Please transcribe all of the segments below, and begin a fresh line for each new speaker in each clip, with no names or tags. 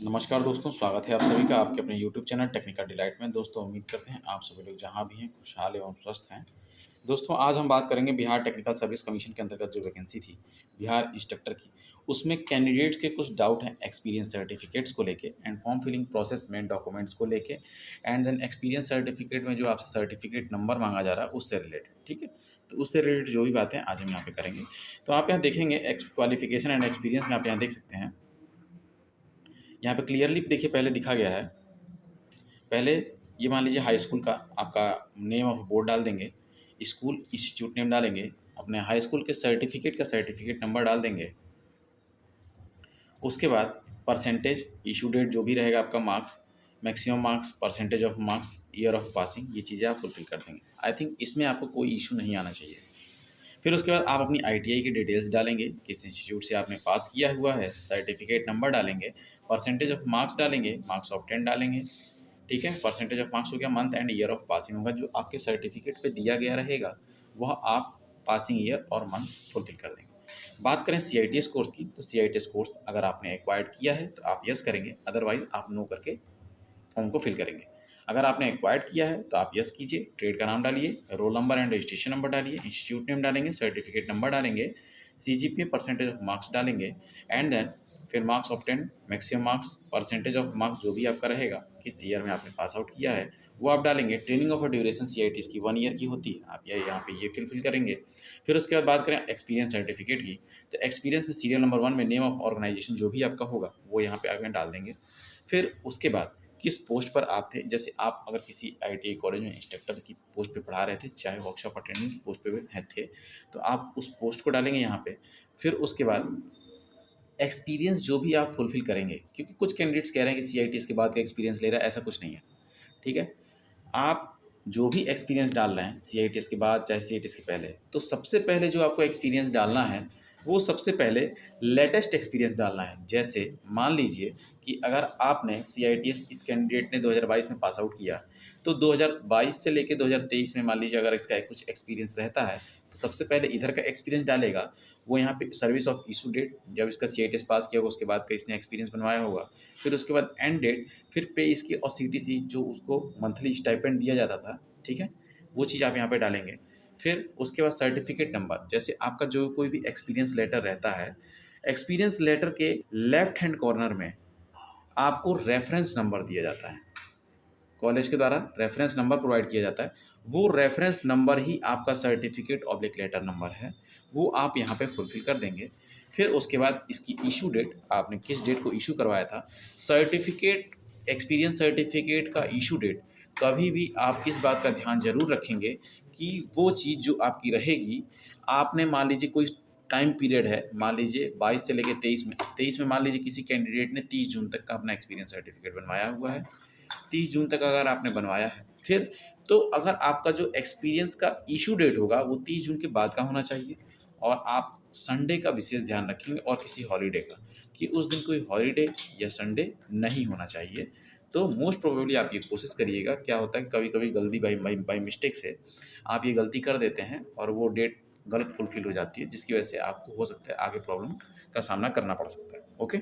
नमस्कार दोस्तों, स्वागत है आप सभी का आपके अपने यूट्यूब चैनल टेक्निकल डिलाइट में। दोस्तों उम्मीद करते हैं आप सभी लोग जहां भी हैं खुशहाल एवं स्वस्थ हैं। दोस्तों आज हम बात करेंगे बिहार टेक्निकल सर्विस कमीशन के अंतर्गत जो वैकेंसी थी बिहार इंस्ट्रक्टर की, उसमें कैंडिडेट्स के कुछ डाउट हैं एक्सपीरियंस सर्टिफिकेट्स को लेके एंड फॉर्म फिलिंग प्रोसेस में डॉक्यूमेंट्स को लेके एंड देन एक्सपीरियंस सर्टिफिकेट में जो आपसे सर्टिफिकेट नंबर मांगा जा रहा है उससे रिलेटेड। ठीक है, तो उससे रिलेटेड जो भी बातें आज हम यहाँ पे करेंगे। तो आप यहाँ देखेंगे क्वालिफिकेशन एंड एक्सपीरियंस में आप यहाँ देख सकते हैं, यहाँ पे क्लियरली देखिए पहले दिखा गया है। पहले ये मान लीजिए हाई स्कूल का आपका नेम ऑफ बोर्ड डाल देंगे, स्कूल इंस्टीट्यूट नेम डालेंगे, अपने हाई स्कूल के सर्टिफिकेट का सर्टिफिकेट नंबर डाल देंगे। उसके बाद परसेंटेज, इशू डेट जो भी रहेगा आपका, marks, maximum marks, percentage of marks, year of passing, ये चीज़ें आप फुलफिल कर देंगे। आई थिंक इसमें आपको कोई इशू नहीं आना चाहिए। फिर उसके बाद आप अपनी आईटीआई की डिटेल्स डालेंगे, किस इंस्टीट्यूट से आपने पास किया हुआ है, सर्टिफिकेट नंबर डालेंगे, परसेंटेज ऑफ मार्क्स डालेंगे, मार्क्स ऑफ 10 डालेंगे। ठीक है, परसेंटेज ऑफ मार्क्स हो गया, month and year of passing होगा, जो आपके सर्टिफिकेट पे दिया गया रहेगा वह आप पासिंग ईयर और मंथ फुलफिल कर देंगे। बात करें सीआईटीएस कोर्स की, तो सीआईटीएस कोर्स अगर आपने एक्वायर्ड किया है तो आप यस करेंगे, अदरवाइज आप नो करके फॉर्म को फिल करेंगे। अगर आपने एक्वायर्ड किया है तो आप यस कीजिए, ट्रेड का नाम डालिए, roll number and registration number डालिए, इंस्टीट्यूट नेम डालेंगे, सर्टिफिकेट नंबर डालेंगे, सीजीपीए परसेंटेज ऑफ मार्क्स डालेंगे एंड देन फिर marks of 10, maximum marks, percentage of marks जो भी आपका रहेगा, किस ईयर में आपने पास आउट किया है वो आप डालेंगे। ट्रेनिंग ऑफ ड्यूरेशन सीआईटी की 1 ईयर की होती है, आप यहाँ पे ये फिल करेंगे। फिर उसके बाद बात करें एक्सपीरियंस सर्टिफिकेट की, तो एक्सपीरियंस में सीरियल नंबर 1 में नेम ऑफ ऑर्गेनाइजेशन जो भी आपका होगा वो यहाँ पे आगे डाल देंगे। फिर उसके बाद किस पोस्ट पर आप थे, जैसे आप अगर किसी आईटीआई कॉलेज में इंस्ट्रक्टर की पोस्ट पे पढ़ा रहे थे, चाहे वर्कशॉप अटेंडेंट की पोस्ट पे भी थे, तो आप उस पोस्ट को डालेंगे यहाँ पे। फिर उसके बाद एक्सपीरियंस जो भी आप फुलफिल करेंगे, क्योंकि कुछ कैंडिडेट्स कह रहे हैं कि सीआईटी के बाद का एक्सपीरियंस ले रहा है, ऐसा कुछ नहीं है। ठीक है, आप जो भी एक्सपीरियंस डाल रहे हैं सीआईटीएस के बाद चाहे सीआईटीएस के पहले, तो सबसे पहले जो आपको एक्सपीरियंस डालना है वो सबसे पहले लेटेस्ट एक्सपीरियंस डालना है। जैसे मान लीजिए कि अगर आपने सीआईटीएस, इस कैंडिडेट ने 2022 में पास आउट किया, तो 2022 से लेकर 2023 में मान लीजिए अगर इसका कुछ एक्सपीरियंस रहता है तो सबसे पहले इधर का एक्सपीरियंस डालेगा। वो यहाँ पे सर्विस ऑफ इशू डेट, जब इसका सीआईटीएस पास किया होगा उसके बाद का इसने एक्सपीरियंस बनवाया होगा। फिर उसके बाद एंड डेट, फिर पे इसकी और सीटीसी जो उसको मंथली स्टाइपेंड दिया जाता था, ठीक है, वो चीज़ आप यहाँ पे डालेंगे। फिर उसके बाद सर्टिफिकेट नंबर, जैसे आपका जो कोई भी एक्सपीरियंस लेटर रहता है, एक्सपीरियंस लेटर के लेफ्ट हैंड कॉर्नर में आपको रेफरेंस नंबर दिया जाता है, कॉलेज के द्वारा रेफरेंस नंबर प्रोवाइड किया जाता है। वो रेफरेंस नंबर ही आपका सर्टिफिकेट ऑब्लिक लेटर नंबर है, वो आप यहाँ पे फुलफिल कर देंगे। फिर उसके बाद इसकी इशू डेट, आपने किस डेट को इशू करवाया था सर्टिफिकेट, एक्सपीरियंस सर्टिफिकेट का इशू डेट। कभी भी आप इस बात का ध्यान जरूर रखेंगे कि वो चीज़ जो आपकी रहेगी, आपने मान लीजिए कोई टाइम पीरियड है, मान लीजिए 22 से लेकर 23 में मान लीजिए किसी कैंडिडेट ने 30 जून तक का अपना एक्सपीरियंस सर्टिफिकेट बनवाया हुआ है, 30 जून तक अगर आपने बनवाया है, फिर तो अगर आपका जो एक्सपीरियंस का इशू डेट होगा वो 30 जून के बाद का होना चाहिए। और आप संडे का विशेष ध्यान रखेंगे और किसी हॉलीडे का, कि उस दिन कोई हॉलीडे या संडे नहीं होना चाहिए। तो मोस्ट प्रोबेबली आप ये कोशिश करिएगा। क्या होता है कभी कभी गलती बाई मिस्टेक से आप ये गलती कर देते हैं और वो डेट गलत फुलफिल हो जाती है, जिसकी वजह से आपको हो सकता है आगे प्रॉब्लम का सामना करना पड़ सकता है। ओके,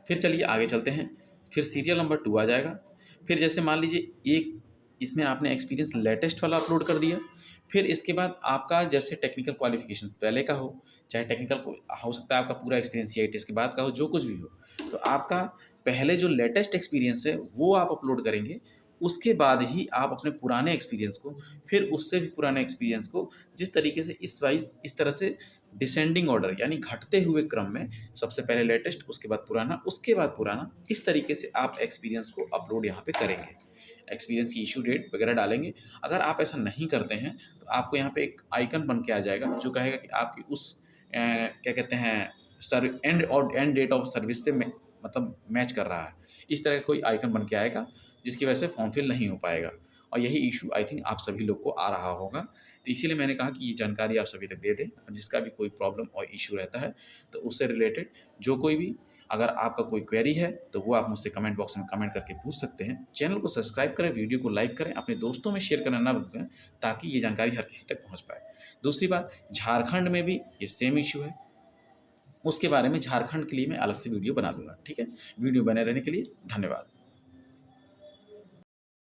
फिर चलिए आगे चलते हैं। फिर सीरियल नंबर 2 आ जाएगा। फिर जैसे मान लीजिए एक इसमें आपने एक्सपीरियंस लेटेस्ट वाला अपलोड कर दिया। फिर इसके बाद आपका जैसे टेक्निकल क्वालिफिकेशन पहले का हो, चाहे टेक्निकल हो सकता है आपका पूरा एक्सपीरियंस सीआईटीएस के बाद का हो, जो कुछ भी हो, तो आपका पहले जो लेटेस्ट एक्सपीरियंस है वो आप अपलोड करेंगे। उसके बाद ही आप अपने पुराने एक्सपीरियंस को, फिर उससे भी पुराने एक्सपीरियंस को, जिस तरीके से इस तरह से डिसेंडिंग ऑर्डर यानी घटते हुए क्रम में, सबसे पहले लेटेस्ट, उसके बाद पुराना, उसके बाद पुराना, इस तरीके से आप एक्सपीरियंस को अपलोड यहाँ पे करेंगे। एक्सपीरियंस की इशू डेट वगैरह डालेंगे। अगर आप ऐसा नहीं करते हैं तो आपको यहाँ पे एक आइकन बन के आ जाएगा जो कहेगा कि आपकी उस क्या कहते हैं sir and date of service से मतलब मैच कर रहा है। इस तरह का कोई आइकन बन के आएगा जिसकी वजह से फॉर्म फिल नहीं हो पाएगा। और यही इशू आई थिंक आप सभी लोग को आ रहा होगा, तो इसीलिए मैंने कहा कि ये जानकारी आप सभी तक दे दें। जिसका भी कोई प्रॉब्लम और इशू रहता है तो उससे रिलेटेड जो कोई भी अगर आपका कोई क्वेरी है तो वो आप मुझसे कमेंट बॉक्स में कमेंट करके पूछ सकते हैं। चैनल को सब्सक्राइब करें, वीडियो को लाइक करें, अपने दोस्तों में शेयर करना ना भूलें ताकि ये जानकारी हर किसी तक पहुंच पाए। दूसरी बात, झारखंड में भी ये सेम इशू है। उसके बारे में झारखंड के लिए मैं अलग से वीडियो बना दूंगा। ठीक है, वीडियो बने रहने के लिए धन्यवाद।